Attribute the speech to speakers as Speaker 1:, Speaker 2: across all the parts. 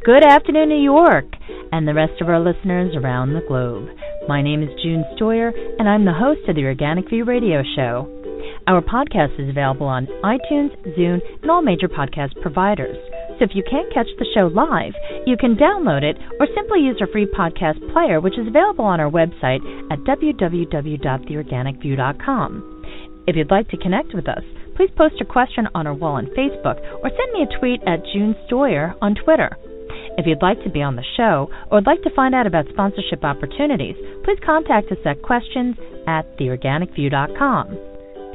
Speaker 1: Good afternoon, New York, and the rest of our listeners around the globe. My name is June Stoyer, and I'm the host of the Organic View radio show. Our podcast is available on iTunes, Zune, and all major podcast providers. So if you can't catch the show live, you can download it or simply use our free podcast player, which is available on our website at www.theorganicview.com. If you'd like to connect with us, please post a question on our wall on Facebook or send me a tweet at June Stoyer on Twitter. If you'd like to be on the show or would like to find out about sponsorship opportunities, please contact us at questions@theorganicview.com.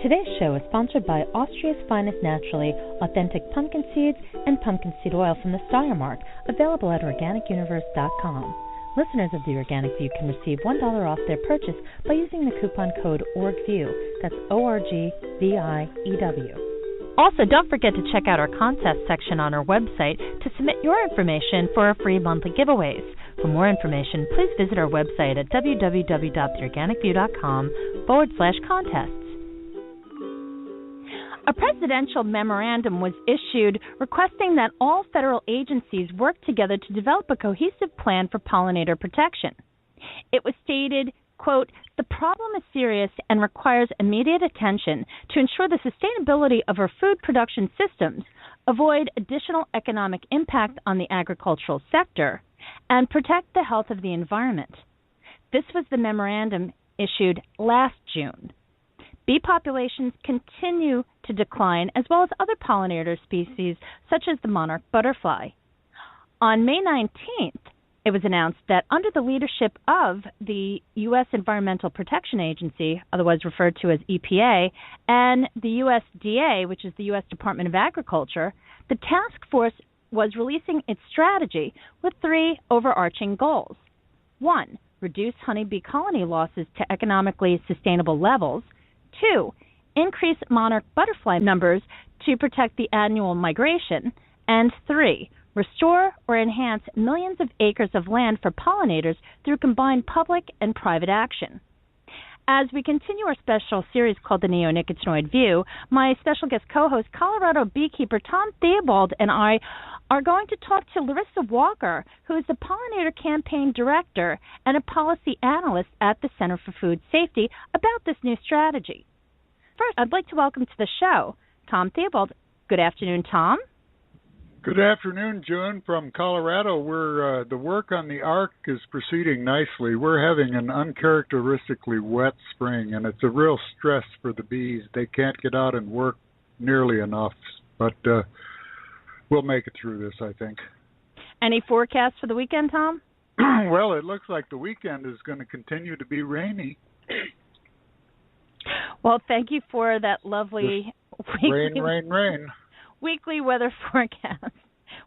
Speaker 1: Today's show is sponsored by Austria's finest naturally authentic pumpkin seeds and pumpkin seed oil from the Steiermark, available at organicuniverse.com. Listeners of The Organic View can receive $1 off their purchase by using the coupon code ORGVIEW. That's ORGVIEW. Also, don't forget to check out our contest section on our website to submit your information for our free monthly giveaways. For more information, please visit our website at www.theorganicview.com/contests. A presidential memorandum was issued requesting that all federal agencies work together to develop a cohesive plan for pollinator protection. It was stated, quote, "The problem is serious and requires immediate attention to ensure the sustainability of our food production systems, avoid additional economic impact on the agricultural sector, and protect the health of the environment." This was the memorandum issued last June. Bee populations continue to decline, as well as other pollinator species, such as the monarch butterfly. On May 19th, it was announced that under the leadership of the U.S. Environmental Protection Agency, otherwise referred to as EPA, and the USDA, which is the U.S. Department of Agriculture, the task force was releasing its strategy with three overarching goals. 1, reduce honeybee colony losses to economically sustainable levels. 2, increase monarch butterfly numbers to protect the annual migration. And 3, restore or enhance millions of acres of land for pollinators through combined public and private action. As we continue our special series called The Neonicotinoid View, my special guest co-host, Colorado beekeeper Tom Theobald, and I are going to talk to Larissa Walker, who is the Pollinator Campaign Director and a Policy Analyst at the Center for Food Safety, about this new strategy. First, I'd like to welcome to the show Tom Theobald. Good afternoon, Tom.
Speaker 2: Good afternoon, June, from Colorado. The work on the ARC is proceeding nicely. We're having an uncharacteristically wet spring, and it's a real stress for the bees. They can't get out and work nearly enough, but we'll make it through this, I think.
Speaker 1: Any forecast for the weekend, Tom?
Speaker 2: Well, it looks like the weekend is going to continue to be rainy.
Speaker 1: Well, thank you for that lovely weekly weather forecast,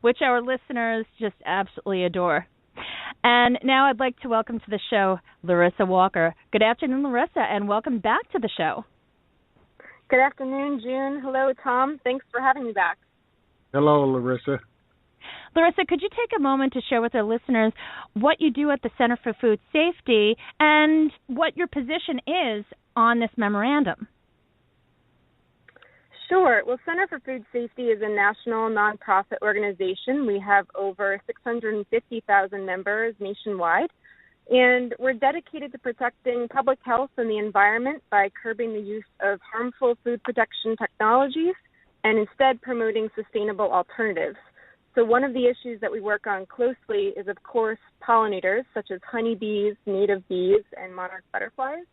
Speaker 1: which our listeners just absolutely adore. And now I'd like to welcome to the show Larissa Walker. Good afternoon, Larissa, and welcome back to the show.
Speaker 3: Good afternoon, June. Hello, Tom. Thanks for having me back.
Speaker 2: Hello, Larissa.
Speaker 1: Larissa, could you take a moment to share with our listeners what you do at the Center for Food Safety and what your position is on this memorandum?
Speaker 3: Sure. Well, Center for Food Safety is a national nonprofit organization. We have over 650,000 members nationwide, and we're dedicated to protecting public health and the environment by curbing the use of harmful food protection technologies and instead promoting sustainable alternatives. So one of the issues that we work on closely is, of course, pollinators, such as honeybees, native bees, and monarch butterflies.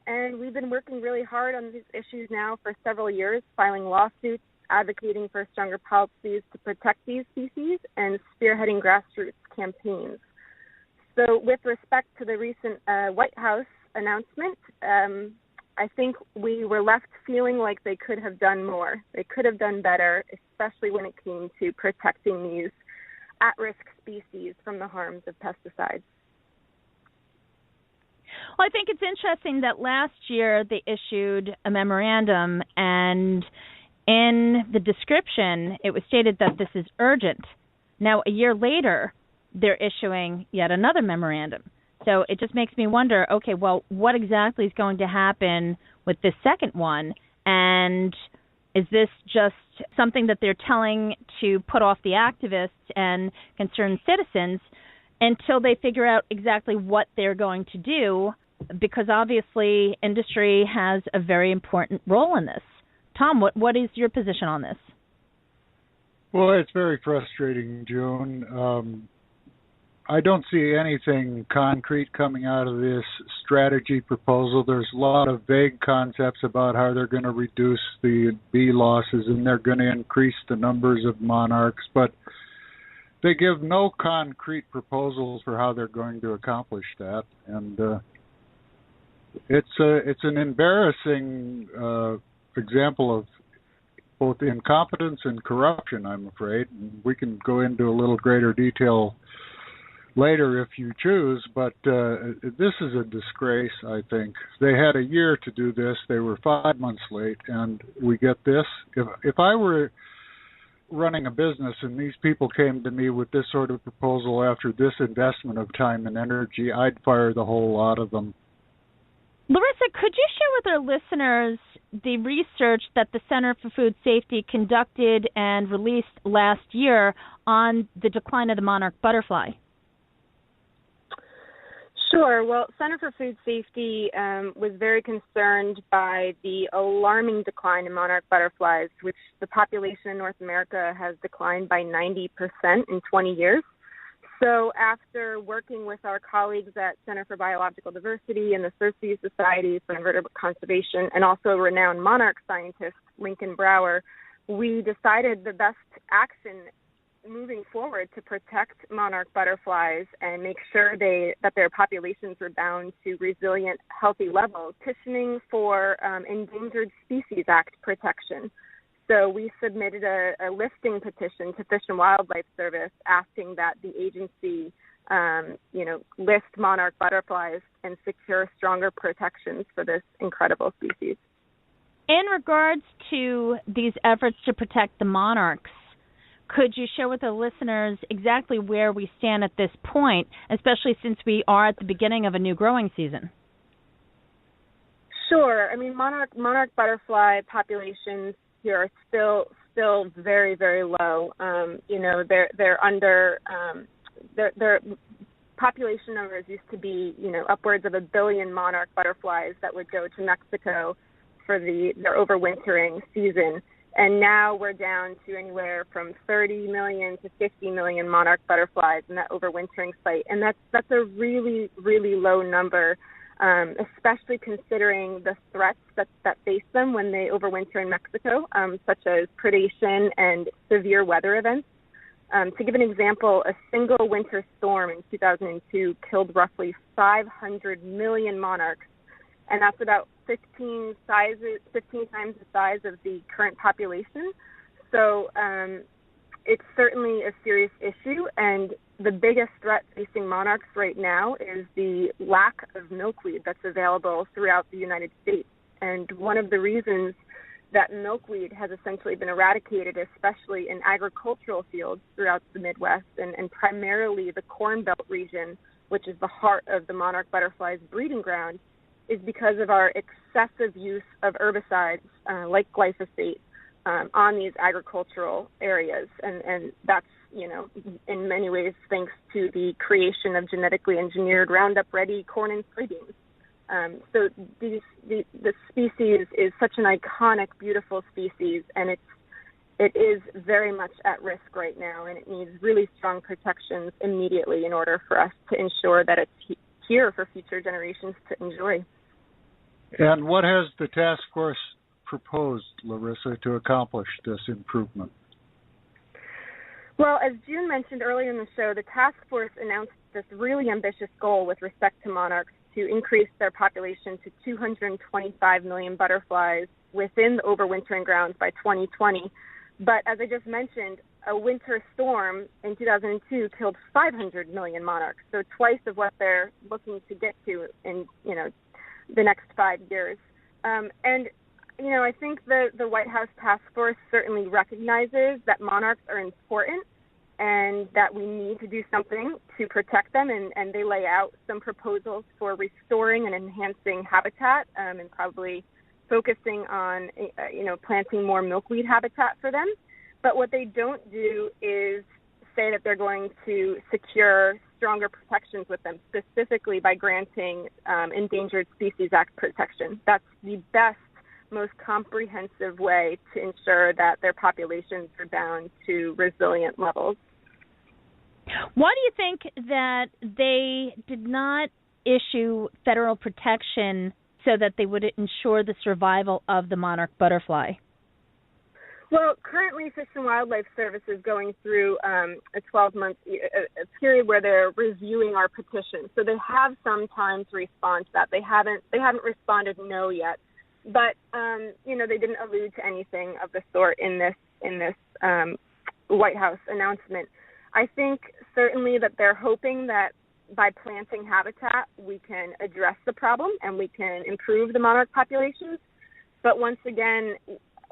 Speaker 3: And we've been working really hard on these issues now for several years, filing lawsuits, advocating for stronger policies to protect these species, and spearheading grassroots campaigns. So with respect to the recent White House announcement, I think we were left feeling like they could have done more. They could have done better, especially when it came to protecting these at-risk species from the harms of pesticides.
Speaker 1: Well, I think it's interesting that last year they issued a memorandum, and in the description it was stated that this is urgent. Now, a year later, they're issuing yet another memorandum. So it just makes me wonder, okay, well, what exactly is going to happen with this second one? And Is this just something that they're telling to put off the activists and concerned citizens until they figure out exactly what they're going to do? Because obviously industry has a very important role in this. Tom, what is your position on this?
Speaker 2: Well, it's very frustrating, June. I don't see anything concrete coming out of this strategy proposal. There's a lot of vague concepts about how they're going to reduce the bee losses and they're going to increase the numbers of monarchs, but they give no concrete proposals for how they're going to accomplish that. And it's an embarrassing example of both incompetence and corruption, I'm afraid. And we can go into a little greater detail later if you choose, but this is a disgrace, I think. They had a year to do this. They were 5 months late, and we get this. If I were running a business and these people came to me with this sort of proposal after this investment of time and energy, I'd fire the whole lot of them.
Speaker 1: Larissa, could you share with our listeners the research that the Center for Food Safety conducted and released last year on the decline of the monarch butterfly?
Speaker 3: Sure. Well, Center for Food Safety was very concerned by the alarming decline in monarch butterflies, which the population in North America has declined by 90% in 20 years. So after working with our colleagues at Center for Biological Diversity and the Cersei Society for Invertebrate Conservation, and also renowned monarch scientist Lincoln Brower, we decided the best action moving forward to protect monarch butterflies and make sure that their populations were bound to resilient, healthy levels, petitioning for Endangered Species Act protection. So we submitted a listing petition to Fish and Wildlife Service asking that the agency, list monarch butterflies and secure stronger protections for this incredible species.
Speaker 1: In regards to these efforts to protect the monarchs, could you share with the listeners exactly where we stand at this point, especially since we are at the beginning of a new growing season?
Speaker 3: Sure. I mean, monarch butterfly populations here are still very, very low. They're under their population numbers used to be upwards of 1 billion monarch butterflies that would go to Mexico for their overwintering season. And now we're down to anywhere from 30 million to 50 million monarch butterflies in that overwintering site. And that's a really, really low number, especially considering the threats that face them when they overwinter in Mexico, such as predation and severe weather events. To give an example, a single winter storm in 2002 killed roughly 500 million monarchs, and that's about 15 times the size of the current population. So it's certainly a serious issue, and the biggest threat facing monarchs right now is the lack of milkweed that's available throughout the United States. And one of the reasons that milkweed has essentially been eradicated, especially in agricultural fields throughout the Midwest and primarily the Corn Belt region, which is the heart of the monarch butterfly's breeding ground, is because of our excessive use of herbicides like glyphosate on these agricultural areas. And that's, in many ways thanks to the creation of genetically engineered Roundup-ready corn and soybeans. So the species is such an iconic, beautiful species, and it is very much at risk right now, and it needs really strong protections immediately in order for us to ensure that it's here for future generations to enjoy.
Speaker 2: And what has the task force proposed, Larissa, to accomplish this improvement?
Speaker 3: Well, as June mentioned earlier in the show, the task force announced this really ambitious goal with respect to monarchs to increase their population to 225 million butterflies within the overwintering grounds by 2020. But as I just mentioned, a winter storm in 2002 killed 500 million monarchs, so twice of what they're looking to get to in, the next 5 years. I think the White House task force certainly recognizes that monarchs are important and that we need to do something to protect them, and they lay out some proposals for restoring and enhancing habitat and probably focusing on, planting more milkweed habitat for them. But what they don't do is say that they're going to secure stronger protections with them, specifically by granting Endangered Species Act protection. That's the best, most comprehensive way to ensure that their populations are down to resilient levels.
Speaker 1: Why do you think that they did not issue federal protection so that they would ensure the survival of the monarch butterfly?
Speaker 3: Well, currently Fish and Wildlife Service is going through a 12-month period where they're reviewing our petition. So they have some time to respond to that. They haven't responded no yet, but they didn't allude to anything of the sort in this White House announcement. I think certainly that they're hoping that by planting habitat we can address the problem and we can improve the monarch populations. But once again,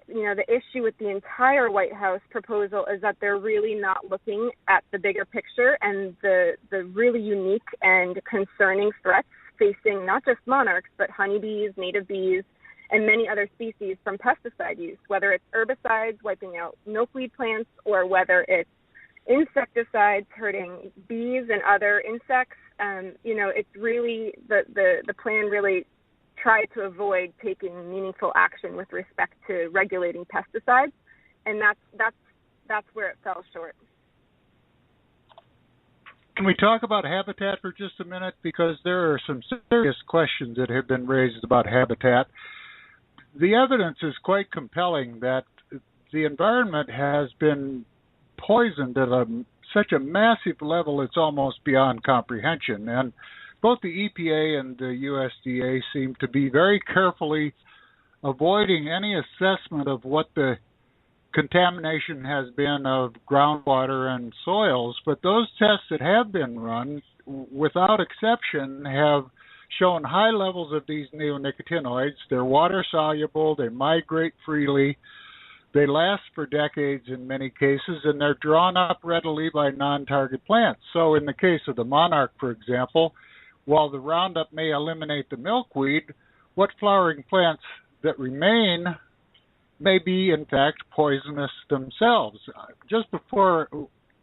Speaker 3: the issue with the entire White House proposal is that they're really not looking at the bigger picture and the really unique and concerning threats facing not just monarchs, but honeybees, native bees, and many other species from pesticide use, whether it's herbicides wiping out milkweed plants or whether it's insecticides hurting bees and other insects. It's really the plan really tried to avoid taking meaningful action with respect to regulating pesticides, and that's where it fell short.
Speaker 2: Can we talk about habitat for just a minute? Because there are some serious questions that have been raised about habitat. The evidence is quite compelling that the environment has been poisoned at such a massive level it's almost beyond comprehension. And both the EPA and the USDA seem to be very carefully avoiding any assessment of what the contamination has been of groundwater and soils. But those tests that have been run, without exception, have shown high levels of these neonicotinoids. They're water-soluble, they migrate freely, they last for decades in many cases, and they're drawn up readily by non-target plants. So in the case of the monarch, for example, while the Roundup may eliminate the milkweed, what flowering plants that remain may be, in fact, poisonous themselves. Just before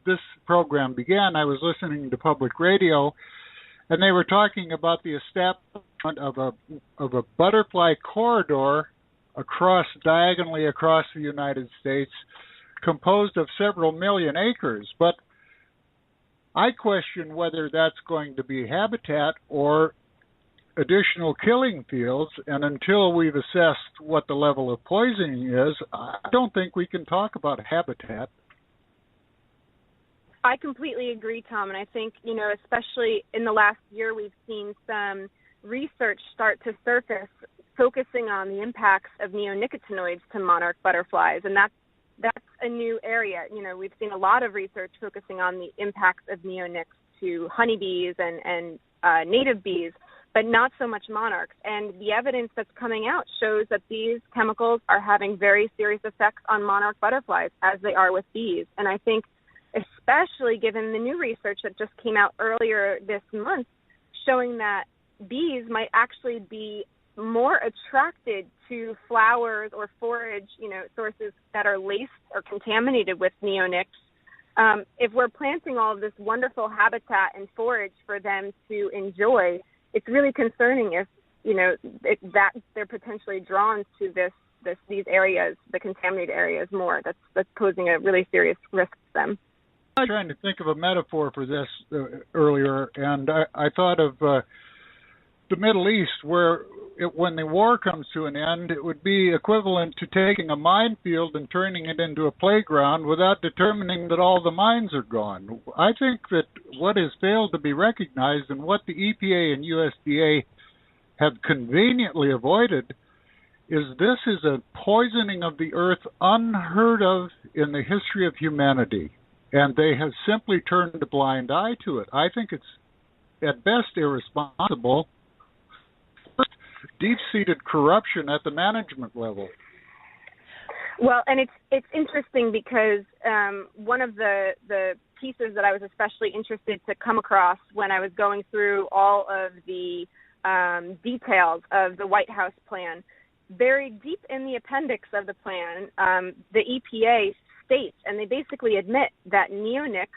Speaker 2: this program began, I was listening to public radio, and they were talking about the establishment of a butterfly corridor diagonally across the United States, composed of several million acres. But I question whether that's going to be habitat or additional killing fields, and until we've assessed what the level of poisoning is, I don't think we can talk about habitat.
Speaker 3: I completely agree, Tom, and I think, especially in the last year, we've seen some research start to surface focusing on the impacts of neonicotinoids to monarch butterflies, and that's a new area. We've seen a lot of research focusing on the impacts of neonics to honeybees and native bees, but not so much monarchs. And the evidence that's coming out shows that these chemicals are having very serious effects on monarch butterflies, as they are with bees. And I think, especially given the new research that just came out earlier this month, showing that bees might actually be more attracted to flowers or forage, sources that are laced or contaminated with neonics. If we're planting all of this wonderful habitat and forage for them to enjoy, it's really concerning if that they're potentially drawn to these areas, the contaminated areas, more. That's posing a really serious risk to them.
Speaker 2: I was trying to think of a metaphor for this earlier, and I thought of the Middle East, where when the war comes to an end, it would be equivalent to taking a minefield and turning it into a playground without determining that all the mines are gone. I think that what has failed to be recognized and what the EPA and USDA have conveniently avoided is this is a poisoning of the earth unheard of in the history of humanity, and they have simply turned a blind eye to it. I think it's at best irresponsible, deep-seated corruption at the management level.
Speaker 3: Well, and it's interesting because one of the pieces that I was especially interested to come across when I was going through all of the details of the White House plan, very deep in the appendix of the plan, the EPA states, and they basically admit that neonics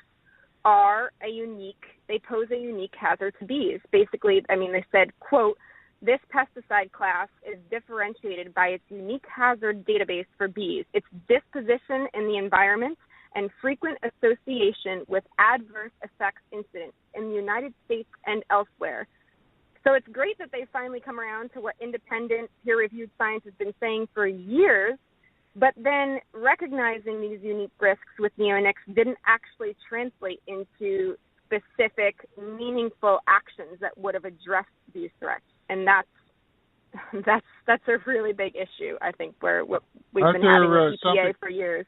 Speaker 3: they pose a unique hazard to bees. Basically, they said, quote, "This pesticide class is differentiated by its unique hazard database for bees, its disposition in the environment, and frequent association with adverse effects incidents in the United States and elsewhere." So it's great that they finally come around to what independent, peer-reviewed science has been saying for years, but then recognizing these unique risks with neonics didn't actually translate into specific, meaningful actions that would have addressed these threats. And that's a really big issue, I think, where we've been having with EPA for years.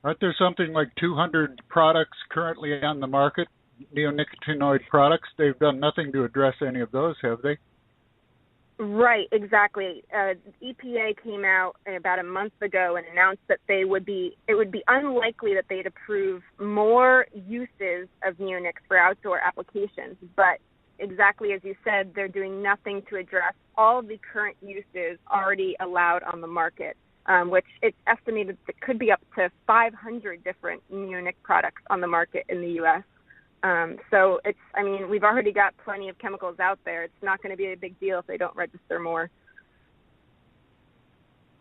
Speaker 2: Aren't there something like 200 products currently on the market, neonicotinoid products? They've done nothing to address any of those, have they?
Speaker 3: Right, exactly. EPA came out about a month ago and announced that it would be unlikely that they'd approve more uses of neonics for outdoor applications. But exactly as you said, they're doing nothing to address all the current uses already allowed on the market, which it's estimated that could be up to 500 different neonic products on the market in the U.S. So we've already got plenty of chemicals out there. It's not going to be a big deal if they don't register more.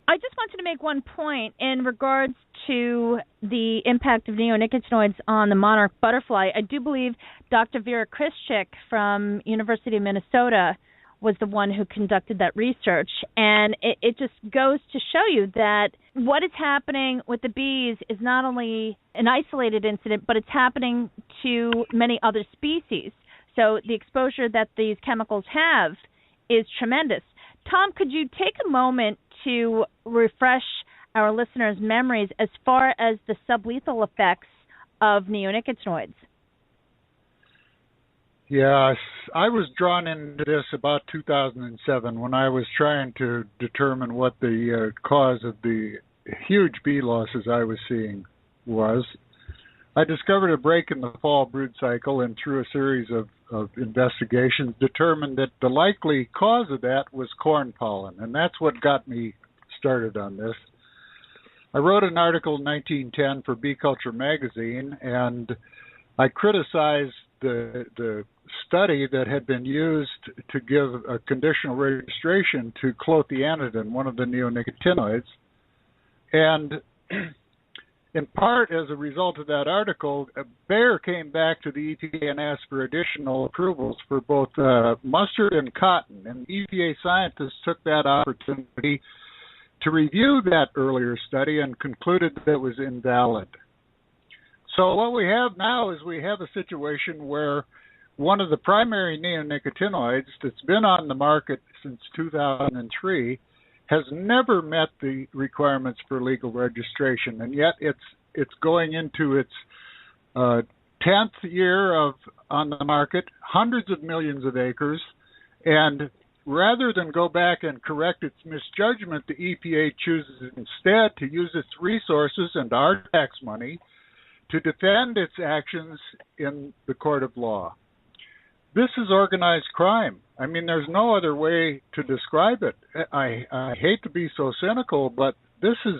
Speaker 1: I just wanted to make one point in regards to the impact of neonicotinoids on the monarch butterfly. I do believe Dr. Vera Krischik from University of Minnesota was the one who conducted that research. And it just goes to show you that what is happening with the bees is not only an isolated incident, but it's happening to many other species. So the exposure that these chemicals have is tremendous. Tom, could you take a moment to refresh our listeners' memories as far as the sublethal effects of neonicotinoids?
Speaker 2: Yes, I was drawn into this about 2007 when I was trying to determine what the cause of the huge bee losses I was seeing was. I discovered a break in the fall brood cycle and through a series of investigations determined that the likely cause of that was corn pollen, and that's what got me started on this. I wrote an article in 1910 for Bee Culture magazine, and I criticized the study that had been used to give a conditional registration to clothianidin, one of the neonicotinoids. And in part, as a result of that article, Bayer came back to the EPA and asked for additional approvals for both mustard and cotton. And EPA scientists took that opportunity to review that earlier study and concluded that it was invalid. So what we have now is we have a situation where one of the primary neonicotinoids that's been on the market since 2003 has never met the requirements for legal registration, and yet it's going into its 10th year on the market, hundreds of millions of acres, and rather than go back and correct its misjudgment, the EPA chooses instead to use its resources and our tax money to defend its actions in the court of law. This is organized crime. I mean, there's no other way to describe it. I hate to be so cynical, but this is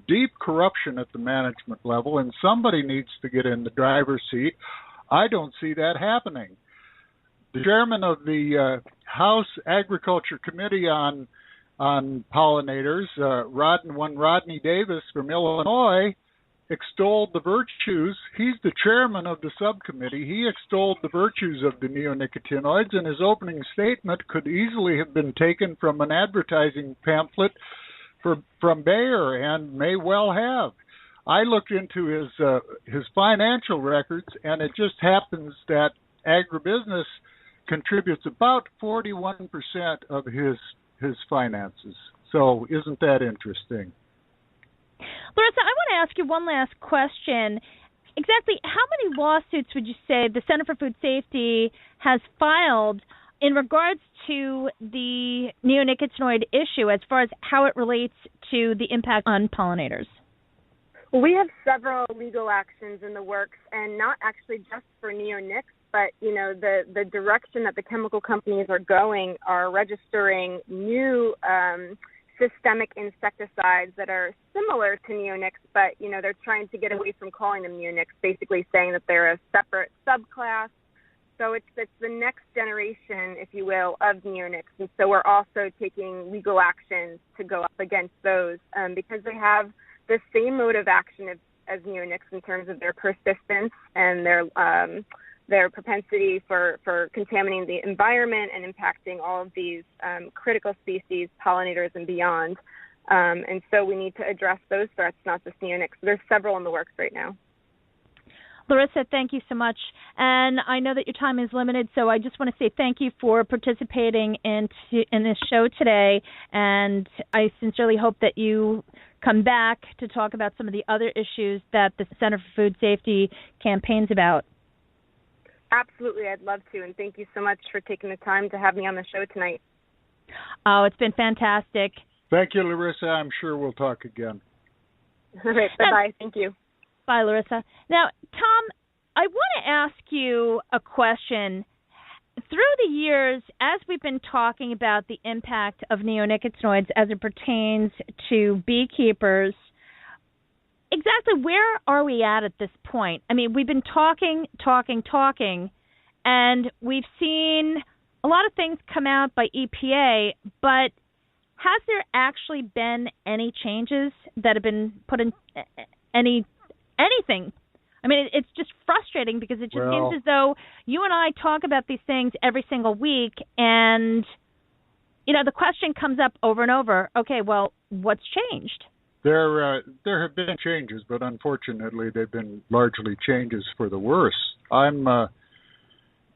Speaker 2: deep corruption at the management level, and somebody needs to get in the driver's seat. I don't see that happening. The chairman of the House Agriculture Committee on pollinators, Rodney Davis from Illinois, extolled the virtues. He's the chairman of the subcommittee. He extolled the virtues of the neonicotinoids, and his opening statement could easily have been taken from an advertising pamphlet from Bayer, and may well have. I looked into his financial records, and it just happens that agribusiness contributes about 41% of his finances. So isn't that interesting?
Speaker 1: Larissa, I want to ask you one last question. Exactly how many lawsuits would you say the Center for Food Safety has filed in regards to the neonicotinoid issue as far as how it relates to the impact on pollinators?
Speaker 3: Well, we have several legal actions in the works, and not actually just for neonics, but the direction that the chemical companies are going are registering new systemic insecticides that are similar to neonics, but, they're trying to get away from calling them neonics, basically saying that they're a separate subclass. So it's the next generation, if you will, of neonics. And so we're also taking legal actions to go up against those because they have the same mode of action as neonics in terms of their persistence and their propensity for contaminating the environment and impacting all of these critical species, pollinators, and beyond. And so we need to address those threats, not just neonics. There's several in the works right now.
Speaker 1: Larissa, thank you so much. And I know that your time is limited, so I just want to say thank you for participating in this show today. And I sincerely hope that you come back to talk about some of the other issues that the Center for Food Safety campaigns about.
Speaker 3: Absolutely, I'd love to. And thank you so much for taking the time to have me on the show tonight.
Speaker 1: Oh, it's been fantastic.
Speaker 2: Thank you, Larissa. I'm sure we'll talk again.
Speaker 3: All right, bye-bye. Thank you.
Speaker 1: Bye, Larissa. Now, Tom, I want to ask you a question. Through the years, as we've been talking about the impact of neonicotinoids as it pertains to beekeepers, exactly where are we at this point? I mean, we've been talking, and we've seen a lot of things come out by EPA, but has there actually been any changes that have been put in anything? I mean, it's just frustrating because it just seems as though you and I talk about these things every single week, and, the question comes up over and over, okay, well, what's changed?
Speaker 2: There have been changes, but unfortunately they've been largely changes for the worse. I'm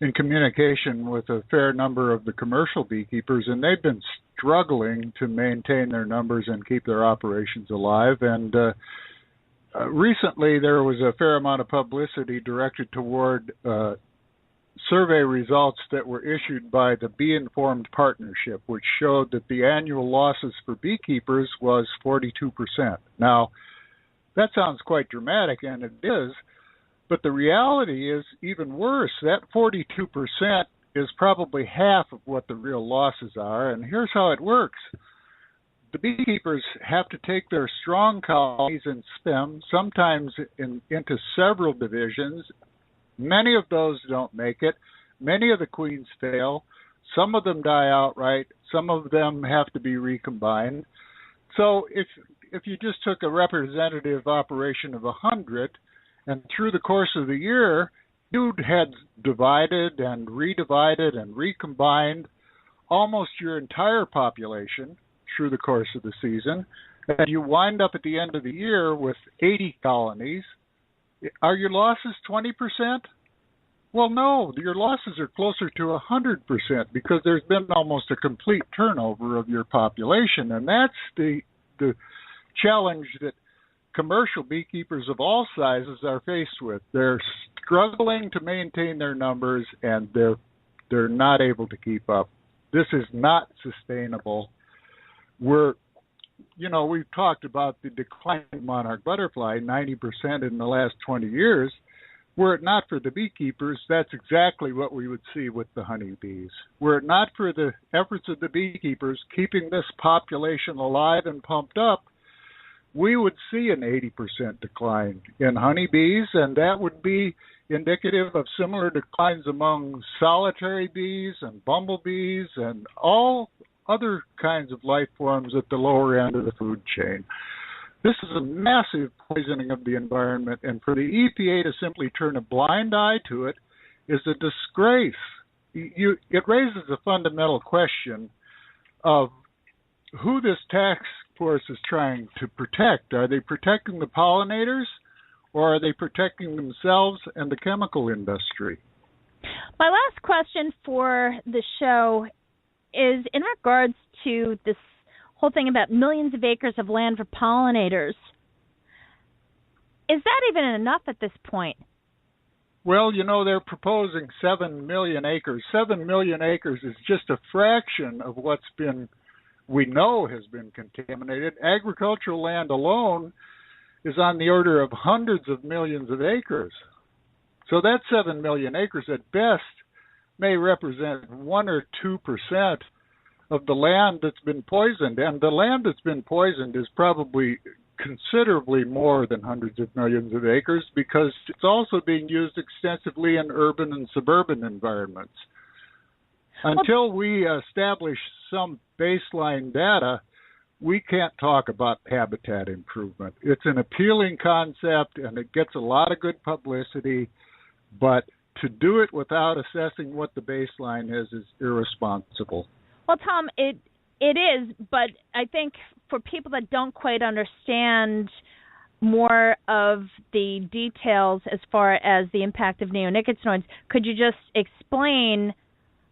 Speaker 2: in communication with a fair number of the commercial beekeepers, and they've been struggling to maintain their numbers and keep their operations alive. And recently there was a fair amount of publicity directed toward survey results that were issued by the Bee Informed Partnership, which showed that the annual losses for beekeepers was 42%. Now, that sounds quite dramatic, and it is, but the reality is even worse. That 42% is probably half of what the real losses are, and here's how it works. The beekeepers have to take their strong colonies and spin them, sometimes into several divisions. Many of those don't make it. Many of the queens fail. Some of them die outright. Some of them have to be recombined. So if you just took a representative operation of 100, and through the course of the year, you had divided and redivided and recombined almost your entire population through the course of the season, and you wind up at the end of the year with 80 colonies, are your losses 20%? Well, no, your losses are closer to 100% because there's been almost a complete turnover of your population, and that's the challenge that commercial beekeepers of all sizes are faced with. They're struggling to maintain their numbers, and they're not able to keep up. This is not sustainable. We've talked about the decline of monarch butterfly, 90% in the last 20 years. Were it not for the beekeepers, that's exactly what we would see with the honeybees. Were it not for the efforts of the beekeepers keeping this population alive and pumped up, we would see an 80% decline in honeybees, and that would be indicative of similar declines among solitary bees and bumblebees and all other kinds of life forms at the lower end of the food chain. This is a massive poisoning of the environment, and for the EPA to simply turn a blind eye to it is a disgrace. It raises a fundamental question of who this task force is trying to protect. Are they protecting the pollinators, or are they protecting themselves and the chemical industry?
Speaker 1: My last question for the show is in regards to this whole thing about millions of acres of land for pollinators. Is that even enough at this point?
Speaker 2: Well, they're proposing 7 million acres. 7 million acres is just a fraction of we know has been contaminated. Agricultural land alone is on the order of hundreds of millions of acres. So that 7 million acres at best may represent 1 or 2% of the land that's been poisoned. And the land that's been poisoned is probably considerably more than hundreds of millions of acres, because it's also being used extensively in urban and suburban environments. Until we establish some baseline data, we can't talk about habitat improvement. It's an appealing concept, and it gets a lot of good publicity, but to do it without assessing what the baseline is irresponsible.
Speaker 1: Well, Tom, it is, but I think for people that don't quite understand more of the details as far as the impact of neonicotinoids, could you just explain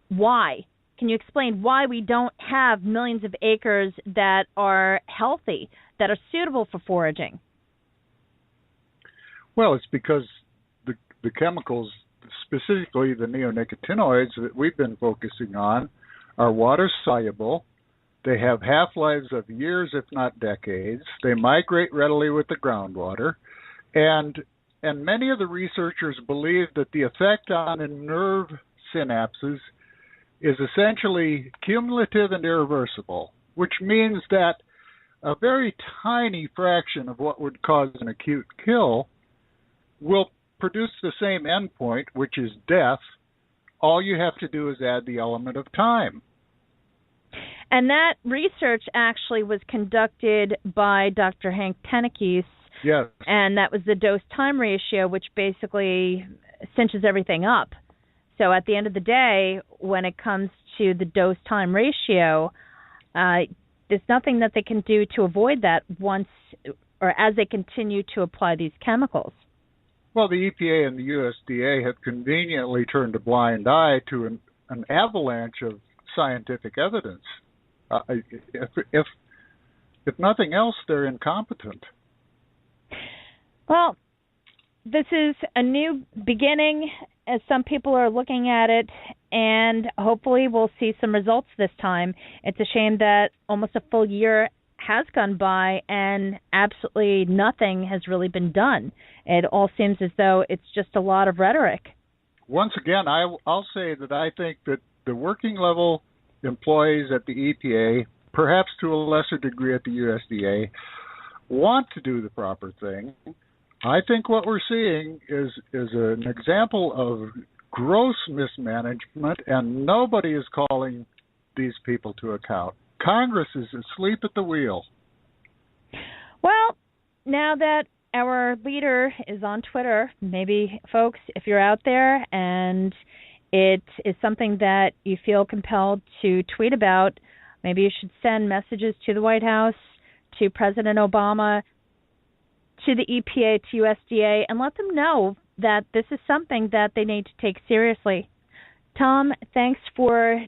Speaker 1: why? Can you explain why we don't have millions of acres that are healthy, that are suitable for foraging?
Speaker 2: Well, it's because the chemicals, specifically the neonicotinoids that we've been focusing on, are water soluble. They have half-lives of years, if not decades. They migrate readily with the groundwater. And many of the researchers believe that the effect on nerve synapses is essentially cumulative and irreversible, which means that a very tiny fraction of what would cause an acute kill will produce the same endpoint, which is death. All you have to do is add the element of time.
Speaker 1: And that research actually was conducted by Dr. Hank Tenekes.
Speaker 2: Yes.
Speaker 1: And that was the dose-time ratio, which basically cinches everything up. So at the end of the day, when it comes to the dose-time ratio, there's nothing that they can do to avoid that once or as they continue to apply these chemicals.
Speaker 2: Well, the EPA and the USDA have conveniently turned a blind eye to an avalanche of scientific evidence. If nothing else, they're incompetent.
Speaker 1: Well, this is a new beginning, as some people are looking at it, and hopefully we'll see some results this time. It's a shame that almost a full year has gone by and absolutely nothing has really been done. It all seems as though it's just a lot of rhetoric.
Speaker 2: Once again, I'll say that I think that the working level employees at the EPA, perhaps to a lesser degree at the USDA, want to do the proper thing. I think what we're seeing is an example of gross mismanagement, and nobody is calling these people to account. Congress is asleep at the wheel.
Speaker 1: Well, now that our leader is on Twitter, maybe, folks, if you're out there and it is something that you feel compelled to tweet about, maybe you should send messages to the White House, to President Obama, to the EPA, to USDA, and let them know that this is something that they need to take seriously. Tom, thanks for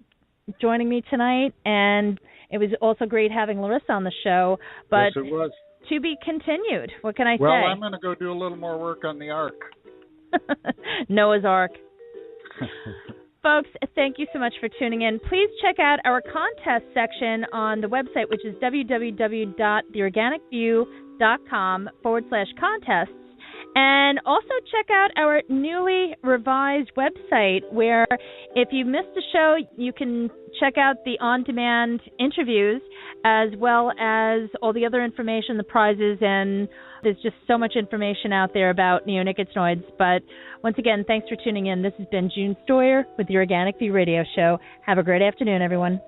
Speaker 1: joining me tonight, and it was also great having Larissa on the show. But
Speaker 2: yes, it was.
Speaker 1: To be continued. What can I say?
Speaker 2: Well, I'm going to go do a little more work on the Ark.
Speaker 1: Noah's Ark. Folks, thank you so much for tuning in. Please check out our contest section on the website, which is www.theorganicview.com/contests. And also check out our newly revised website, where if you missed a show, you can check out the on-demand interviews as well as all the other information, the prizes, and there's just so much information out there about neonicotinoids. But once again, thanks for tuning in. This has been June Stoyer with the Organic View Radio Show. Have a great afternoon, everyone.